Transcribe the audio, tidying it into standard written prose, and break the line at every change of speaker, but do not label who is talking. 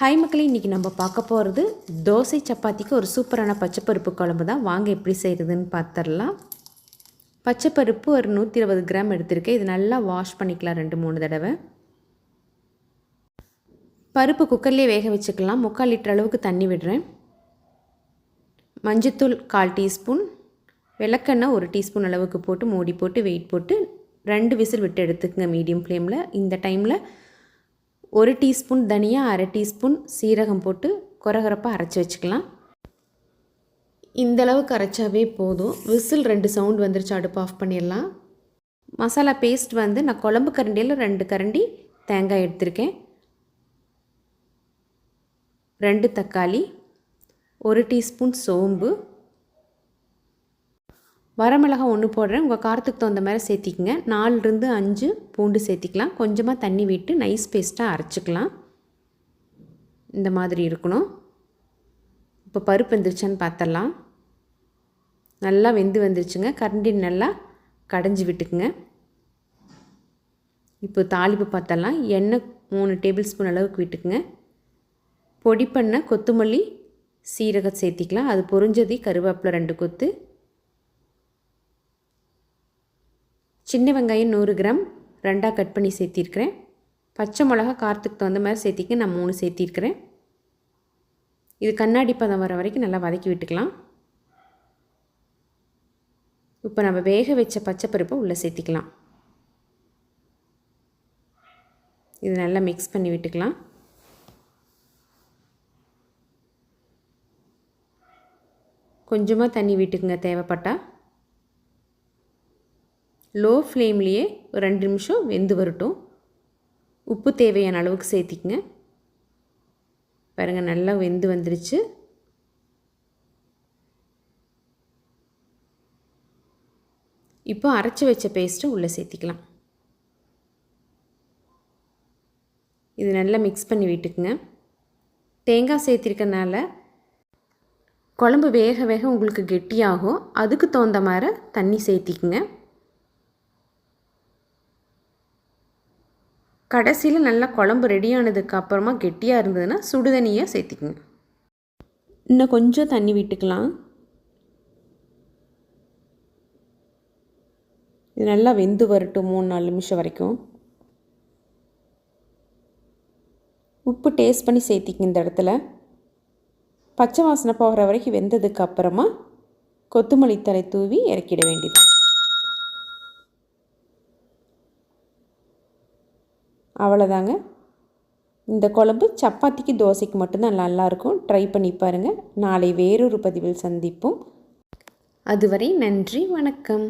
Hi மக்களே, இன்றைக்கி நம்ம பார்க்க போகிறது தோசை சப்பாத்திக்கு ஒரு சூப்பரான பச்சைப்பருப்பு குழம்பு தான். வாங்க எப்படி செய்கிறதுன்னு பார்த்துடலாம். பச்சைப்பருப்பு ஒரு 120 கிராம் எடுத்திருக்கேன். இது நல்லா வாஷ் பண்ணிக்கலாம் 2-3 தடவை. பருப்பு குக்கர்லேயே வேக வச்சுக்கலாம். 3/4 லிட்டர் அளவுக்கு தண்ணி விடுறேன். மஞ்சத்தூள் 1/4 டீஸ்பூன், விளக்கெண்ணெய் 1 டீஸ்பூன் அளவுக்கு போட்டு மூடி போட்டு வெயிட் போட்டு 2 விசில் விட்டு எடுத்துக்கங்க மீடியம் ஃப்ளேமில். இந்த டைமில் 1 டீஸ்பூன் தனியா, 1/2 டீஸ்பூன் சீரகம் போட்டு கொரகொரப்பாக அரைச்சி வச்சுக்கலாம். இந்தளவுக்கு அரைச்சாவே போதும். விசில் 2 சவுண்ட் வந்துருச்சு, அடுப்பு ஆஃப் பண்ணிடலாம். மசாலா பேஸ்ட் நான் குழம்பு கரண்டியில் 2 கரண்டி தேங்காய் எடுத்திருக்கேன், 2 தக்காளி, 1 டீஸ்பூன் சோம்பு, வரமிளகாய் 1 போடுறேன். உங்கள் காரத்துக்கு தகுந்த மாதிரி சேர்த்திக்கங்க. 4-5 பூண்டு சேர்த்திக்கலாம். கொஞ்சமாக தண்ணி விட்டு நைஸ் பேஸ்ட்டாக அரைச்சிக்கலாம். இந்த மாதிரி இருக்கணும். இப்போ பருப்பு வெந்துருச்சான்னு பார்த்துடலாம். நல்லா வந்துருச்சுங்க. கரண்டி நல்லா கடைஞ்சி விட்டுக்குங்க. இப்போ தாளிப்பு பார்த்துடலாம். எண்ணெய் 3 டேபிள் ஸ்பூன் அளவுக்கு விட்டுக்குங்க. பொடி பண்ண கொத்தமல்லி சீரகம் சேர்த்திக்கலாம். அது பொரிஞ்சது கருவேப்பிலை 2 கொத்து, சின்ன வெங்காயம் 100 கிராம் 2ஆக கட் பண்ணி சேர்த்திருக்கிறேன். பச்சை மிளகா காரத்துக்கு தகுந்த மாதிரி சேர்த்திக்க, நான் 3 சேர்த்திருக்கிறேன். இது கண்ணாடி பதம் வர வரைக்கும் நல்லா வதக்கி விட்டுக்கலாம். இப்போ நம்ம வேக வச்ச பச்சைப்பருப்பை உள்ளே சேர்த்திக்கலாம். இது நல்லா மிக்ஸ் பண்ணி விட்டுக்கலாம். கொஞ்சமாக தண்ணி விட்டுக்குங்க தேவைப்பட்டால். லோ ஃப்ளேம்லேயே ஒரு 2 நிமிஷம் வெந்து வரட்டும். உப்பு தேவையான அளவுக்கு சேர்த்திக்கங்க. பாருங்கள், நல்லா வெந்து வந்துருச்சு. இப்போ அரைச்சி வச்ச பேஸ்ட்டை உள்ளே சேர்த்திக்கலாம். இது நல்லா மிக்ஸ் பண்ணி விட்டுக்குங்க. தேங்காய் சேர்த்திருக்கனால குழம்பு வேக வேக உங்களுக்கு கெட்டியாகும். அதுக்கு தகுந்த மாதிரி தண்ணி சேர்த்திக்குங்க. கடைசியில் நல்லா குழம்பு ரெடியானதுக்கு அப்புறமா கெட்டியாக இருந்ததுன்னா சுடுதண்ணியாக சேர்த்திக்குங்க. இன்னும் கொஞ்சம் தண்ணி விட்டுக்கலாம். இது நல்லா வெந்து வரட்டும் 3-4 நிமிஷம் வரைக்கும். உப்பு டேஸ்ட் பண்ணி சேர்த்திக்குங்க. இந்த இடத்துல பச்சை வாசனை போகிற வரைக்கும் வெந்ததுக்கு அப்புறமா கொத்தமல்லி தழை தூவி இறக்கிட வேண்டியது. அவ்வளோதாங்க. இந்த குழம்பு சப்பாத்திக்கு தோசைக்கு மட்டும்தான் நல்லாயிருக்கும். ட்ரை பண்ணி பாருங்கள். நாளை வேறொரு பதிவில் சந்திப்போம். அதுவரை நன்றி, வணக்கம்.